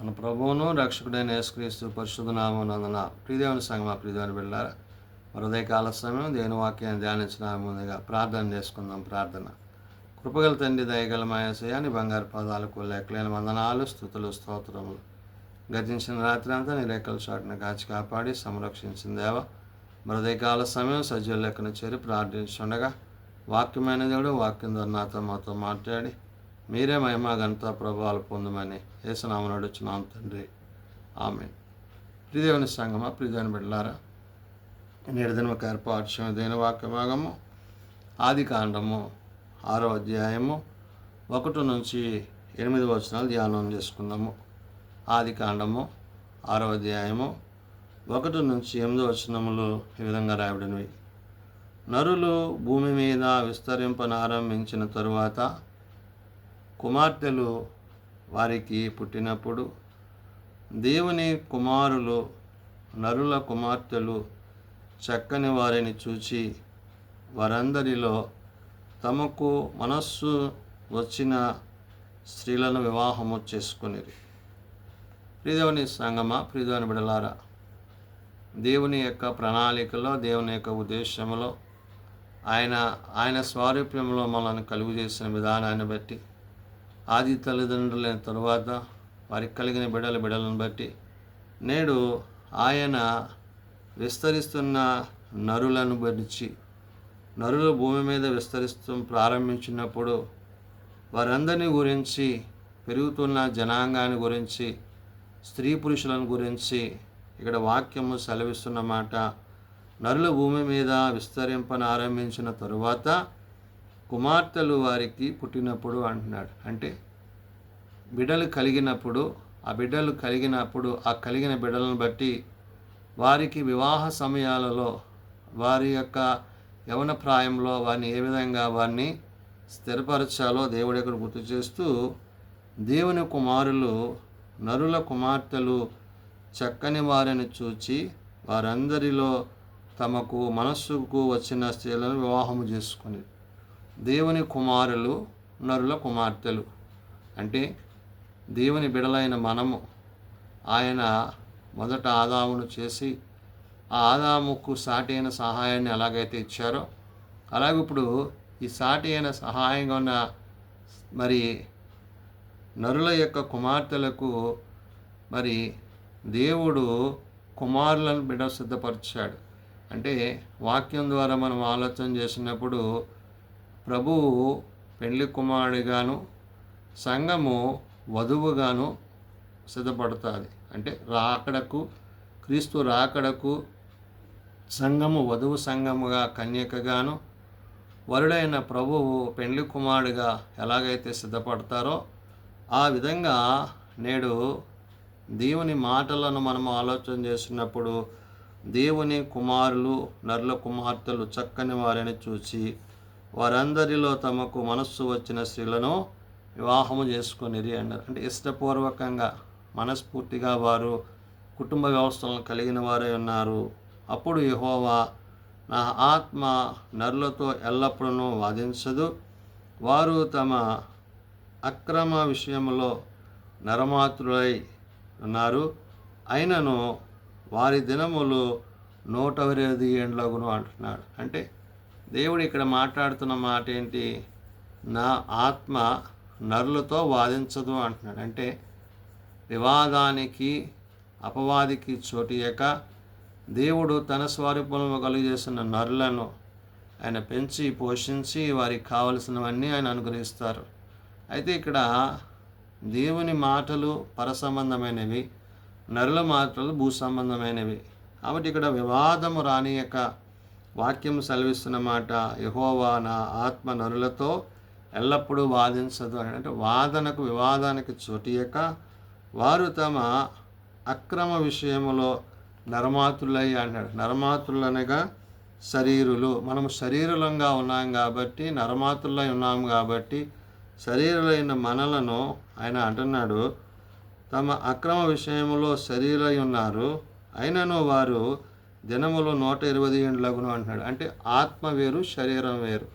మన ప్రభువును రక్షకుడైన యేసుక్రీస్తు పరిశుద్ధ నామమునందున ప్రియదేవుని సంగమా ప్రియదేవుని బిడ్డలారా, ఉదయకాల సమయం దేవుని వాక్యాన్ని ధ్యానించిన ముందుగా ప్రార్థన చేసుకుందాం. ప్రార్థన. కృపగల తండ్రి, దయగల మా యేసయ్య, నీ బంగారు పాదాలకు లెక్కలేని వందనాలు, స్తుతులు, స్తోత్రములు. గతించిన రాత్రి అంతా నీ రెక్కల చాటును కాచి కాపాడి సంరక్షించిన దేవ, ఉదయకాల సమయం సజీవ లెక్కను చేరి ప్రార్థించుండగా వాక్యమైన దేవుడు వాక్యం ద్వారా నాతో మాతో మాట్లాడి మీరే మహిమ ఘనత ప్రభావాలు పొందమని యేసునామమున అడుగుచున్నాం తండ్రి, ఆమేన్. ప్రియదేవుని సంగమా ప్రియదేవుని బిడ్డలారా, నేటి దినముకు ఏర్పాటు చేయడం దేని వాక్య భాగము ఆది కాండము 6వ అధ్యాయము 1 నుంచి 8 వచనాలు ధ్యానం చేసుకుందాము. ఆది కాండము 6వ అధ్యాయము 1 నుంచి 8 వచనములు ఈ విధంగా రాయబడినవి. నరులు భూమి మీద విస్తరింపనారంభించిన తరువాత కుమార్తెలు వారికి పుట్టినప్పుడు దేవుని కుమారులు నరుల కుమార్తెలు చక్కని వారిని చూచి వారందరిలో తమకు మనస్సు వచ్చిన స్త్రీలను వివాహము చేసుకొనిరి. ప్రియదేవుని సంగమా ప్రియదేవుని బిడలారా, దేవుని యొక్క ప్రణాళికలో, దేవుని యొక్క ఉద్దేశంలో, ఆయన స్వారూప్యంలో మనల్ని కలుగు చేసిన విధానాన్ని బట్టి, ఆది తల్లిదండ్రులైన తరువాత వారికి కలిగిన బిడలను బట్టి నేడు ఆయన విస్తరిస్తున్న నరులను గురించి, నరులు భూమి మీద విస్తరిస్తూ ప్రారంభించినప్పుడు వారందరినీ గురించి, పెరుగుతున్న జనాంగాన్ని గురించి, స్త్రీ పురుషులను గురించి ఇక్కడ వాక్యము సెలవిస్తున్నమాట. నరుల భూమి మీద విస్తరింపనారంభించిన తరువాత కుమార్తెలు వారికి పుట్టినప్పుడు అంటున్నాడు. అంటే బిడ్డలు కలిగినప్పుడు, ఆ కలిగిన బిడ్డలను బట్టి వారికి వివాహ సమయాలలో, వారి యొక్క యవన ప్రాయంలో వారిని ఏ విధంగా వారిని స్థిరపరచాలో దేవుడు ఇక్కడ గుర్తు చేస్తూ, దేవుని కుమారులు నరుల కుమార్తెలు చక్కని వారిని చూచి వారందరిలో తమకు మనస్సుకు వచ్చిన స్త్రీలను వివాహము చేసుకుని. దేవుని కుమారులు నరుల కుమార్తెలు అంటే దేవుని బిడలైన మనము. ఆయన మొదట ఆదామును చేసి ఆ ఆదాముకు సాటి అయిన సహాయాన్ని ఎలాగైతే ఇచ్చారో, అలాగే ఇప్పుడు ఈ సాటి అయిన సహాయంగా ఉన్న మరి నరుల యొక్క కుమార్తెలకు మరి దేవుడు కుమారులను బిడ్డ సిద్ధపరిచాడు. అంటే వాక్యం ద్వారా మనం ఆలోచన చేసినప్పుడు ప్రభువు పెళ్లి కుమారుడిగాను, సంఘము వధువుగాను సిద్ధపడుతుంది. అంటే క్రీస్తు రాకడకు సంఘము వధువు సంఘముగా, కన్యకగాను, వరుడైన ప్రభువు పెళ్లి కుమారుడిగా ఎలాగైతే సిద్ధపడతారో ఆ విధంగా నేడు దేవుని మాటలను మనం ఆలోచన చేసినప్పుడు దేవుని కుమారులు నరుల కుమార్తెలు చక్కని వారిని చూసి వారందరిలో తమకు మనస్సు వచ్చిన స్త్రీలను వివాహము చేసుకొనిరి అన్నారు. అంటే ఇష్టపూర్వకంగా, మనస్ఫూర్తిగా వారు కుటుంబ వ్యవస్థలను కలిగిన వారై ఉన్నారు. అప్పుడు యెహోవా, నా ఆత్మ నరులతో ఎల్లప్పుడూ వాదించదు, వారు తమ అక్రమ విషయంలో నరమాతులై ఉన్నారు, అయినను వారి దినములు 120 ఏండ్లగును అంటున్నాడు. అంటే దేవుడు ఇక్కడ మాట్లాడుతున్న మాట ఏంటి? నా ఆత్మ నరులతో వాదించదు అంటున్నాడు. అంటే వివాదానికి, అపవాదికి చోటియక దేవుడు తన స్వరూపంలో కలుగజేసిన నరులను ఆయన పెంచి పోషించి వారికి కావలసినవన్నీ ఆయన అనుగ్రహిస్తారు. అయితే ఇక్కడ దేవుని మాటలు పరసంబంధమైనవి, నరుల మాటలు భూ సంబంధమైనవి. కాబట్టి ఇక్కడ వివాదము రానియక వాక్యం సెలవిస్తున్న మాట, యెహోవా నా ఆత్మ నరులతో ఎల్లప్పుడూ వాదించదు అని. అంటే వివాదానికి చోటియక వారు తమ అక్రమ విషయంలో నరమాతులై అన్నాడు. నరమాతులు అనగా శరీరులు. మనం శరీరులంగా ఉన్నాం కాబట్టి, నరమాతులై ఉన్నాం కాబట్టి, శరీరులైన మనలను ఆయన అంటున్నాడు, తమ అక్రమ విషయంలో శరీరై ఉన్నారు, అయినను వారు దినములు 120 ఏండ్లగును అంటున్నాడు. అంటే ఆత్మ వేరు, శరీరం వేరు.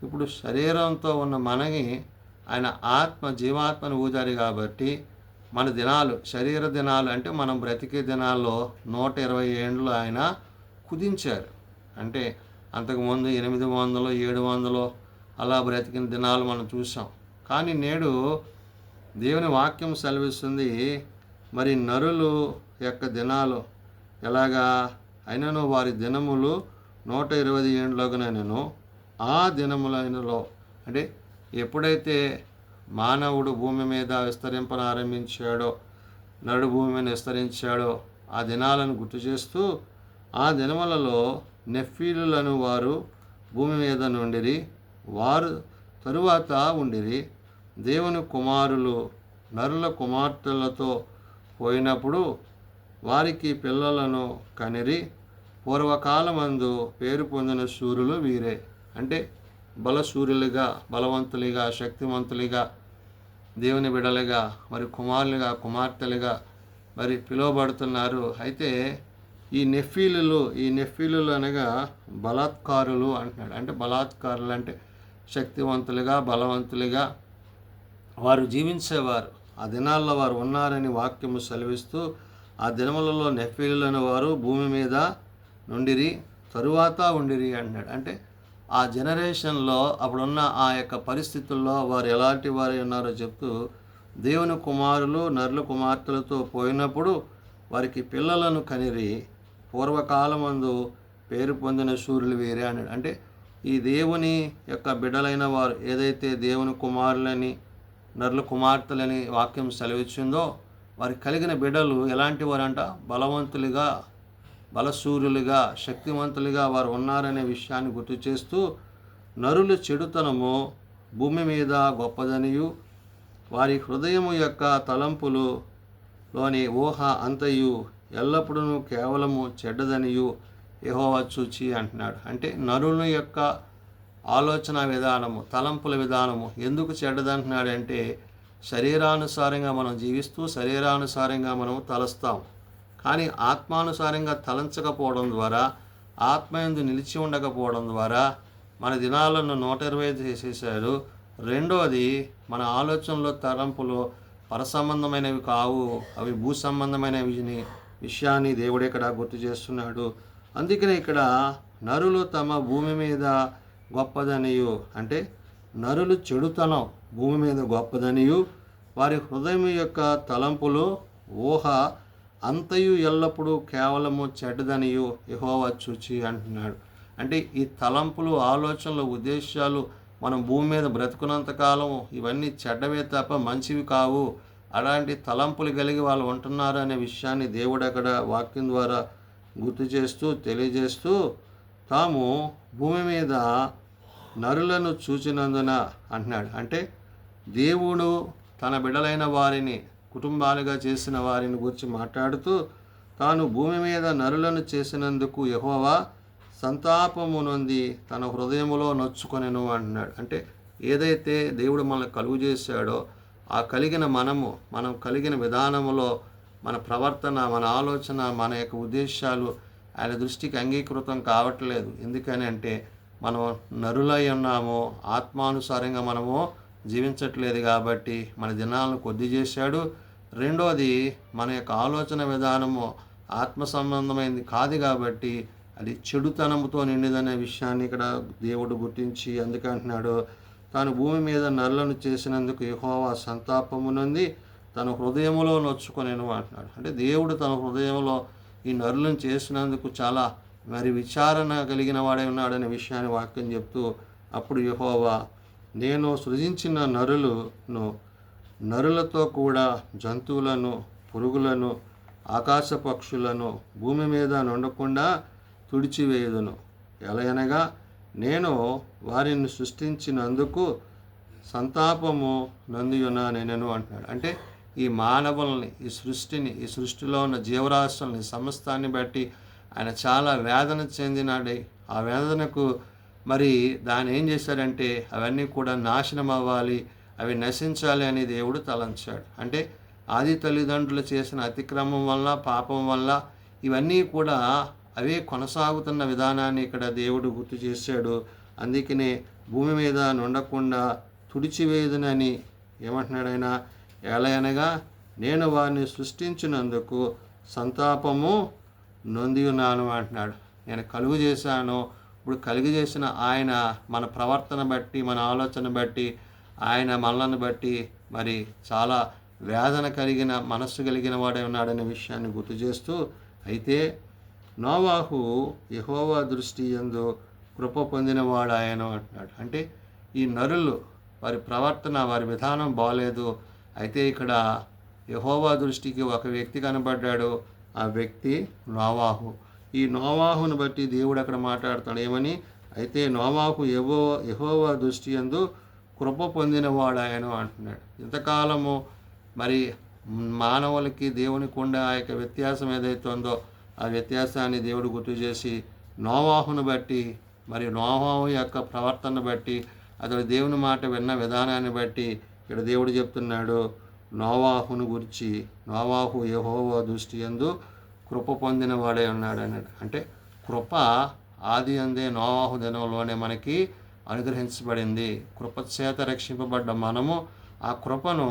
ఇప్పుడు శరీరంతో ఉన్న మనకి ఆయన జీవాత్మను ఊదారు కాబట్టి మన దినాలు, శరీర దినాలు అంటే మనం బ్రతికే దినాల్లో 120 ఏండ్లు ఆయన కుదించారు. అంటే అంతకుముందు 800, 700 అలా బ్రతికిన దినాలు మనం చూసాం. కానీ నేడు దేవుని వాక్యం సెలవిస్తుంది, మరి నరులు యొక్క దినాలు ఎలాగా అయినను వారి దినములు 120 ఏండ్లగునను. ఆ దినములైనలో అంటే ఎప్పుడైతే మానవుడు భూమి మీద విస్తరింపనారంభించాడో, నరుడు భూమి మీద విస్తరించాడో ఆ దినాలను గుర్తు చేస్తూ, ఆ దినములలో నెఫీలులను వారు భూమి మీద నుండిరి, వారు తరువాత ఉండిరి. దేవుని కుమారులు నరుల కుమార్తెలతో పోయినప్పుడు వారికి పిల్లలను కనిరి. పూర్వకాలమందు పేరు పొందిన శూరులు వీరే. అంటే బలశూరులుగా, బలవంతులుగా, శక్తివంతులుగా, దేవుని బిడలుగా, మరి కుమారులుగా, కుమార్తెలుగా మరి పిలువబడుతున్నారు. అయితే ఈ నెఫీలులు అనగా బలాత్కారులు అంటున్నాడు. అంటే బలాత్కారులు అంటే శక్తివంతులుగా, బలవంతులుగా వారు జీవించేవారు. ఆ దినాల్లో వారు ఉన్నారని వాక్యము సెలవిస్తూ, ఆ దినములలో నెఫీలులను వారు భూమి మీద నుండిరి, తరువాత ఉండిరి అంటున్నాడు. అంటే ఆ జనరేషన్లో అప్పుడున్న ఆ యొక్క పరిస్థితుల్లో వారు ఎలాంటి వారు ఉన్నారో చెప్తూ, దేవుని కుమారులు నరుల కుమార్తెలతో పోయినప్పుడు వారికి పిల్లలను కనిరి, పూర్వకాలమందు పేరు పొందిన శూరులు వీరే అన్నాడు. అంటే ఈ దేవుని యొక్క బిడ్డలైన వారు ఏదైతే దేవుని కుమారులని నరుల కుమార్తెలని వాక్యం సెలవిచ్చిందో, వారికి కలిగిన బిడ్డలు ఎలాంటి వారంట? బలవంతులుగా, బలశూరులుగా, శక్తివంతులుగా వారు ఉన్నారనే విషయాన్ని గుర్తు చేస్తూ, నరుల చెడుతనము భూమి మీద గొప్పదనియు, వారి హృదయము యొక్క తలంపులులోని ఊహ అంతయు ఎల్లప్పుడూ కేవలము చెడ్డదనియు యెహోవా చూచి అంటున్నాడు. అంటే నరుల యొక్క ఆలోచన విధానము, తలంపుల విధానము ఎందుకు చెడ్డదంటున్నాడు అంటే, శరీరానుసారంగా మనం జీవిస్తూ శరీరానుసారంగా మనం తలస్తాం. కానీ ఆత్మానుసారంగా తలంచకపోవడం ద్వారా, ఆత్మయందు నిలిచి ఉండకపోవడం ద్వారా మన దినాలను 120 చేసేసాడు. రెండోది, మన ఆలోచనలో తలంపులు పరసంబంధమైనవి కావు, అవి భూ సంబంధమైన విషయాన్ని దేవుడు ఇక్కడ గుర్తు చేస్తున్నాడు. అందుకనే ఇక్కడ నరులు తమ భూమి మీద గొప్పదనియు, అంటే నరులు చెడుతనం భూమి మీద గొప్పదనియు, వారి హృదయం యొక్క తలంపులు ఊహ అంతయు ఎల్లప్పుడూ కేవలము చెడ్డదనియు యెహోవా చూచి అంటున్నాడు. అంటే ఈ తలంపులు, ఆలోచనలు, ఉద్దేశాలు మనం భూమి మీద బ్రతుకున్నంతకాలం ఇవన్నీ చెడ్డవే తప్ప మంచివి కావు. అలాంటి తలంపులు కలిగి వాళ్ళు ఉంటున్నారు అనే విషయాన్ని దేవుడు అక్కడ వాక్యం ద్వారా గుర్తు చేస్తూ, తెలియజేస్తూ, తాము భూమి మీద నరులను చూచినందున అంటున్నాడు. అంటే దేవుడు తన బిడ్డలైన వారిని కుటుంబాలుగా చేసిన వారిని గురించి మాట్లాడుతూ, తాను భూమి మీద నరులను చేసినందుకు యెహోవా సంతాపము నొంది తన హృదయములో నొచ్చుకొనెను అంటున్నాడు. అంటే ఏదైతే దేవుడు మనల్ని కలుగు చేశాడో ఆ కలిగిన మనం కలిగిన విధానములో మన ప్రవర్తన, మన ఆలోచన, మన యొక్క ఉద్దేశాలు ఆయన దృష్టికి అంగీకృతం కావట్లేదు. ఎందుకని అంటే మనం నరులై ఉన్నాము, ఆత్మానుసారంగా మనము జీవించట్లేదు కాబట్టి మన దినాలను కొద్ది చేశాడు. రెండోది, మన యొక్క ఆలోచన విధానము ఆత్మ సంబంధమైనది కాదు కాబట్టి అది చెడుతనముతో నిండిదనే విషయాన్ని ఇక్కడ దేవుడు గుర్తించి అందుకంటున్నాడు, తాను భూమి మీద నరులను చేసినందుకు యెహోవా సంతాపము నొంది తన హృదయములో నొచ్చుకొనెను అంటున్నాడు. అంటే దేవుడు తన హృదయంలో ఈ నరులను చేసినందుకు చాలా మరి విచారణ కలిగిన వాడే ఉన్నాడనే విషయాన్ని వాక్యం చెప్తూ, అప్పుడు యెహోవా, నేను సృజించిన నరులతో కూడా జంతువులను, పురుగులను, ఆకాశ పక్షులను భూమి మీద నుండకుండా తుడిచివేయుదును. ఎలయనగా నేను వారిని సృష్టించినందుకు సంతాపము నొందియున్నానెను అంటున్నాడు. అంటే ఈ మానవుల్ని, ఈ సృష్టిలో ఉన్న జీవరాశుల్ని, సమస్తాన్ని బట్టి ఆయన చాలా వేదన చెందినాడు. ఆ వేదనకు మరి దాన్ని ఏం చేశాడంటే అవన్నీ కూడా నాశనం అవ్వాలి, అవి నశించాలి అని దేవుడు తలంచాడు. అంటే ఆది తల్లిదండ్రులు చేసిన అతిక్రమం వల్ల, పాపం వల్ల ఇవన్నీ కూడా అవే కొనసాగుతున్న విధానాన్ని ఇక్కడ దేవుడు గుర్తు చేశాడు. అందుకనే భూమి మీద నుండకుండా తుడిచివేయుదునని ఏమంటున్నాడు ఆయన? ఎలయనగా నేను వారిని సృష్టించినందుకు సంతాపము నొంది ఉన్నాను అంటున్నాడు. నేను కలుగు చేశాను. ఇప్పుడు కలుగు చేసిన ఆయన మన ప్రవర్తన బట్టి, మన ఆలోచన బట్టి, ఆయన మనలను బట్టి మరి చాలా వేదన కలిగిన మనస్సు కలిగిన వాడే ఉన్నాడనే విషయాన్ని గుర్తు చేస్తూ, అయితే నోవాహు యెహోవా దృష్టి యందు కృప పొందినవాడాయను అంటున్నాడు. అంటే ఈ నరులు వారి ప్రవర్తన, వారి విధానం బాగలేదు. అయితే ఇక్కడ యెహోవా దృష్టికి ఒక వ్యక్తి కనబడ్డాడు. ఆ వ్యక్తి నోవాహు. ఈ నోవాహును బట్టి దేవుడు అక్కడ మాట్లాడుతాడు ఏమని, అయితే నోవాహు యెహోవా దృష్టి యందు కృప పొందినవాడాయను అంటున్నాడు. ఇంతకాలము మరి మానవులకి దేవునికి ఉండే ఆ యొక్క వ్యత్యాసం ఏదైతే ఉందో ఆ వ్యత్యాసాన్ని దేవుడు గుర్తు చేసి నోవాహును బట్టి, మరి నోవాహు యొక్క ప్రవర్తన బట్టి, అతడు దేవుని మాట విన్న విధానాన్ని బట్టి ఇక్కడ దేవుడు చెప్తున్నాడు నోవాహును గురించి, నోవాహు యెహోవా దృష్టి యందు కృప పొందిన వాడే ఉన్నాడు అన్నాడు. అంటే కృప ఆది అందే నోవాహు దినంలోనే మనకి అనుగ్రహించబడింది. కృప చేత రక్షింపబడ్డ మనము ఆ కృపను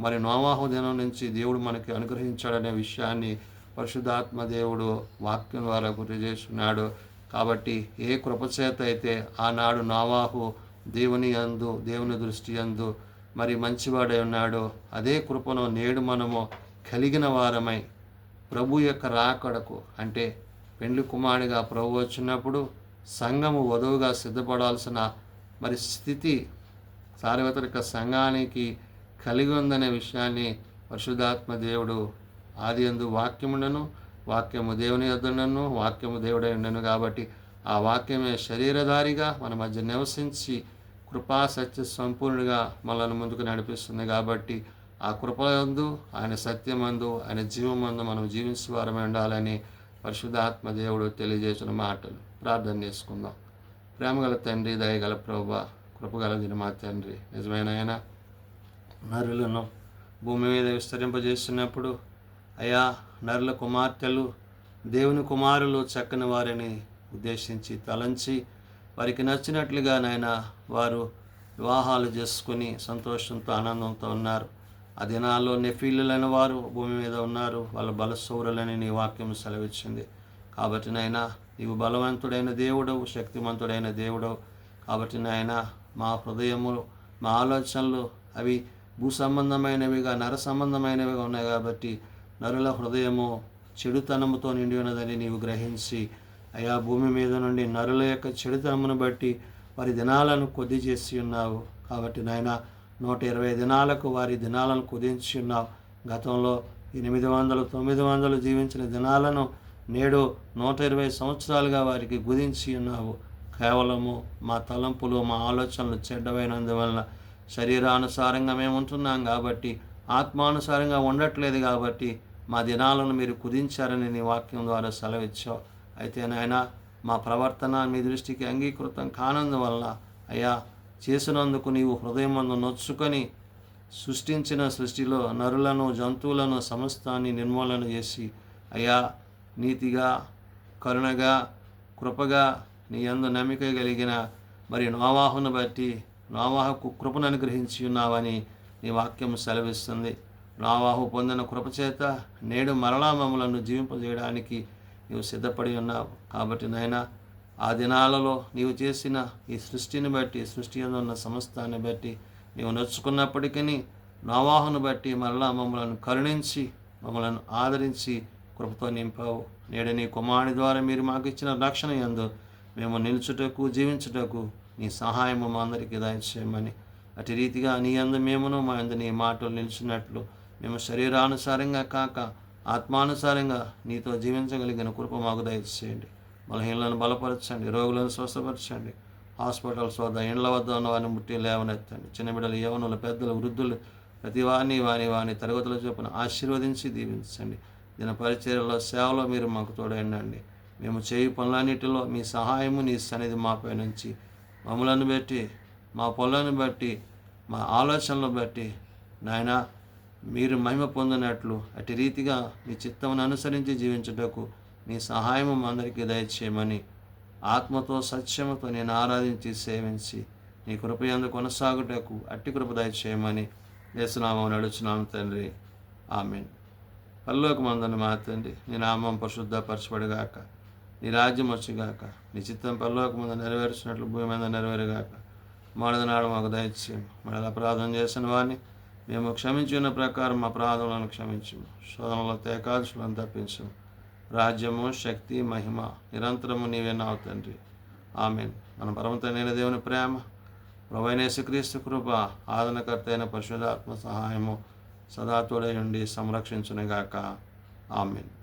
మరి నోవాహు దినం నుంచి దేవుడు మనకి అనుగ్రహించాడనే విషయాన్ని పరిశుద్ధాత్మ దేవుడు వాక్యం ద్వారా గుర్తు చేస్తున్నాడు. కాబట్టి ఏ కృప చేత అయితే ఆనాడు నోవాహు దేవుని దృష్టి యందు మరి మంచివాడై ఉన్నాడు, అదే కృపను నేడు మనము కలిగిన వారమై ప్రభు యొక్క రాకడకు, అంటే పెండ్లి కుమారుడిగా ప్రభు వచ్చినప్పుడు సంఘము వధువుగా సిద్ధపడాల్సిన మరి స్థితి సార్వత్రిక సంఘానికి కలిగి ఉందనే విషయాన్ని పరిశుద్ధాత్మ దేవుడు ఆది యందు వాక్యముండను, వాక్యము దేవుని యొద్దనుండెను, వాక్యము దేవుడై ఉండెను. కాబట్టి ఆ వాక్యమే శరీరధారిగా మన మధ్య నివసించి కృపా సత్య సంపూర్ణుడిగా మనల్ని ముందుకు నడిపిస్తుంది. కాబట్టి ఆ కృపయందు, ఆయన సత్యమందు, ఆయన జీవమందు మనం జీవించే వారమే ఉండాలని పరిశుద్ధాత్మ దేవుడు తెలియజేసిన మాటలు. ప్రార్థన చేసుకుందాం. ప్రేమగల తండ్రి, దయగల ప్రభువా, కృపగలదిన మా తండ్రి, నిజమైన ఆయన నరులను భూమి మీద విస్తరింపజేస్తున్నప్పుడు అయా నరుల కుమార్తెలు దేవుని కుమారులు చక్కని వారిని ఉద్దేశించి తలంచి వారికి నచ్చినట్లుగా నాయన వారు వివాహాలు చేసుకుని సంతోషంతో ఆనందంతో ఉన్నారు. ఆ దినాల్లో నెఫీలులైన వారు భూమి మీద ఉన్నారు. వాళ్ళ బలశౌరులని నీ వాక్యం సెలవిచ్చింది. కాబట్టి నాయన నీవు బలవంతుడైన దేవుడవు, శక్తిమంతుడైన దేవుడవు. కాబట్టి నాయన మా హృదయములు, మా ఆలోచనలు అవి భూ సంబంధమైనవిగా, నర సంబంధమైనవిగా ఉన్నాయి. కాబట్టి నరుల హృదయము చెడుతనముతో నిండి ఉన్నదని నీవు గ్రహించి అయా భూమి మీద నుండి నరుల యొక్క చెడుతనమును బట్టి వారి దినాలను కొద్ది చేసి ఉన్నావు. కాబట్టి నాయన 120 దినాలకు వారి దినాలను కుదించి ఉన్నావు. గతంలో 800, 900 జీవించిన దినాలను నేడు 120 సంవత్సరాలుగా వారికి కుదించి ఉన్నావు. కేవలము మా తలంపులు, మా ఆలోచనలు చెడ్డమైనందువలన శరీరానుసారంగా మేము ఉంటున్నాం కాబట్టి, ఆత్మానుసారంగా ఉండట్లేదు కాబట్టి మా దినాలను మీరు కుదించారని నీ వాక్యం ద్వారా సెలవిచ్చావు. అయితే నాయన మా ప్రవర్తన మీ దృష్టికి అంగీకృతం కానందువల్ల అయ్యా చేసినందుకు నీవు హృదయమందు నొచ్చుకొని సృష్టించిన సృష్టిలో నరులను, జంతువులను సమస్తాన్ని నిర్మూలన చేసి అయ్యా నీతిగా, కరుణగా, కృపగా నీ యందు నమ్మిక కలిగిన మరి నోవాహును బట్టి నోవాహుకు కృపను అనుగ్రహించి ఉన్నావని నీ వాక్యం సెలవిస్తుంది. నోవాహు పొందిన కృపచేత నేడు మరలా మమ్మలను జీవింపజేయడానికి నీవు సిద్ధపడి ఉన్నావు. కాబట్టి నాయన ఆ దినాలలో నీవు చేసిన ఈ సృష్టిని బట్టి, సృష్టి యందు ఉన్న సమస్తాన్ని బట్టి నీవు నొచ్చుకున్నప్పటికీ నోవాహును బట్టి మరలా మమ్మలను కరుణించి, మమ్మలను ఆదరించి కృపతో నింపావు. నేడు నీ కుమారుని ద్వారా మీరు మాకు ఇచ్చిన రక్షణ యందు మేము నిలుచుటకు, జీవించుటకు నీ సహాయము మా అందరికీ దయచేయమని, అటు రీతిగా నీ యందు మేమును మా యందు నీ మాటలు నిలిచినట్లు మేము శరీరానుసారంగా కాక ఆత్మానుసారంగా నీతో జీవించగలిగిన కృప మాకు దయచేయండి. బలహీనలను బలపరచండి, రోగులను స్వస్థపరచండి. హాస్పిటల్స్ వద్ద, ఇండ్ల వద్ద ఉన్న వారిని ముట్టి లేవనెత్తండి. చిన్న బిడ్డలు, యవనులు, పెద్దలు, వృద్ధులు ప్రతి వారిని తరగతుల చొప్పున ఆశీర్వదించి దీవించండి. దిన పరిచర్యలో, సేవలో మీరు మాకు తోడైండండి. మేము చేయు పనులన్నిటిలో మీ సహాయము, నీ సన్నిధి మాపై నుంచి మమ్మలను బట్టి, మా పనులను బట్టి, మా ఆలోచనలు బట్టి నాయన మీరు మహిమ పొందినట్లు అటు రీతిగా మీ చిత్తమును అనుసరించి జీవించుటకు నీ సహాయము మా అందరికీ దయచేయమని, ఆత్మతో సత్యముతో నేను ఆరాధించి సేవించి నీ కృప యందు కొనసాగుటకు అట్టి కృప దయచేయమని యేసునామమున అడుగుచున్నాము తండ్రి. ఆమేన్. పరలోకమందున్న మా తండ్రి, నీ నామం పరిశుద్ధపరచబడుగాక, నీ రాజ్యం వచ్చుగాక, నీ చిత్తం పరలోకమందు నెరవేర్చినట్లు భూమి మీద నెరవేరుగాక. నాడు మాకు దయచేయము, మన అపరాధం చేసిన వారిని మేము క్షమించిన ప్రకారం మా అపరాధములను క్షమించము, శోధనలో తేకాల్సులను తప్పించము. రాజ్యము, శక్తి, మహిమ నిరంతరము నీవే నావు తండ్రి. ఆమేన్. మన పరమతైన దేవుని ప్రేమ, ప్రభువైన యేసుక్రీస్తు కృప, ఆదరణకర్త అయిన పరిశుద్ధాత్మ సహాయము సదా తోడై ఉండి సంరక్షించునుగాక. ఆమేన్.